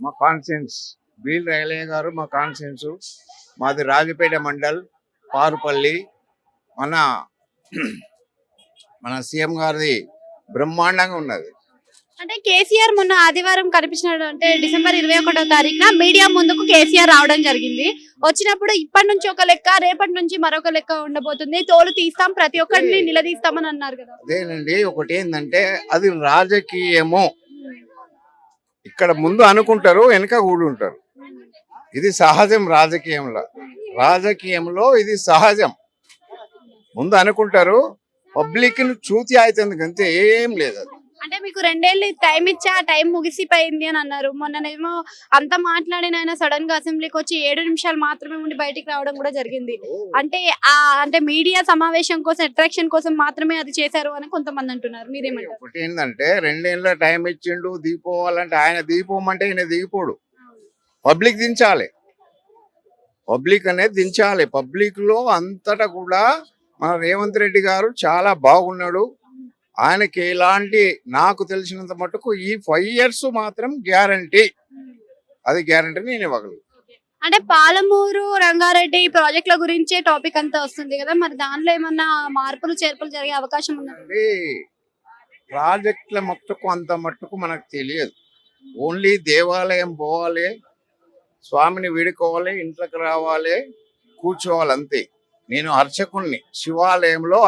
మా కాన్సెన్స్ బీల్ రైలయ్య గారు మా కాన్సెన్స్. మాది రాజపేట మండల్ పారుపల్లి. మన మన సీఎం గారిది బ్రహ్మాండంగా ఉన్నది. అంటే కేసీఆర్ మొన్న ఆదివారం కనిపించినాడు, అంటే డిసెంబర్ 21వ తారీఖున మీడియా ముందుకు కేసీఆర్ రావడం జరిగింది. వచ్చినప్పుడు ఇప్పటి నుంచి ఒక లెక్క, రేపటి నుంచి మరొక లెక్క ఉండబోతుంది, తోలు తీస్తాం, ప్రతి ఒక్కరిని నిలదీస్తామని అన్నారు కదా. అదేనండి, ఒకటి ఏంటంటే అది రాజకీయము. ఇక్కడ ముందు అనుకుంటారు, వెనక కూడుంటారు. ఇది సహజం రాజకీయంలో ఇది సహజం. ముందు అనుకుంటారు, పబ్లిక్ ను చూతి అవుతుంది అంతే, ఏం లేదు. అది అంటే మీకు 2 ఏళ్ళు టైం ఇచ్చా, ఆ టైం ముగిసిపోయింది అని అన్నారు. మొన్ననేమో అంత మాట్లాడిన ఆయన సడన్ గా అసెంబ్లీకి వచ్చి 7 నిమిషాలు మాత్రమే ఉండి బయటికి రావడం కూడా జరిగింది. అంటే అంటే మీడియా సమావేశం కోసం, అట్రాక్షన్ కోసం మాత్రమే అది చేశారు అని కొంతమంది అంటున్నారు. మీరేమంటారు? ఒకటి ఏంటంటే 2 ఏళ్ళ టైం ఇచ్చిండు, దిగిపోవాలంటే ఆయన దిగిపోమంటే ఈయన దిగిపోడు. పబ్లిక్ దించాలి, పబ్లిక్ అనేది దించాలి. పబ్లిక్ లో అంతటా కూడా మన రేవంత్ రెడ్డి గారు చాలా బాగున్నాడు. ఆయనకి ఇలాంటి, నాకు తెలిసినంత మటుకు ఈ 5 years మాత్రం గ్యారంటీ, అది గ్యారంటీ నేను ఇవ్వగలను. అంటే పాలమూరు రంగారెడ్డి ప్రాజెక్టుల గురించే టాపిక్ అంతా వస్తుంది కదా, మరి దాంట్లో ఏమన్నా మార్పులు చేర్పులు జరిగే అవకాశం ఉందా? ప్రాజెక్టుల మట్టుకు అంత మట్టుకు మనకు తెలియదు. ఓన్లీ దేవాలయం పోవాలి, స్వామిని వేడుకోవాలి, ఇంట్లోకి రావాలి, కూర్చోవాలి, అంతే. నేను అర్చకుణ్ణి, శివాలయంలో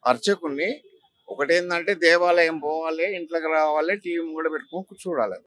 అర్చకుణ్ణి. ఒకటేంటంటే దేవాలయం పోవాలి, ఇంట్లోకి రావాలి, టీవీ కూడా పెట్టుకొని కూర్చోడాలి.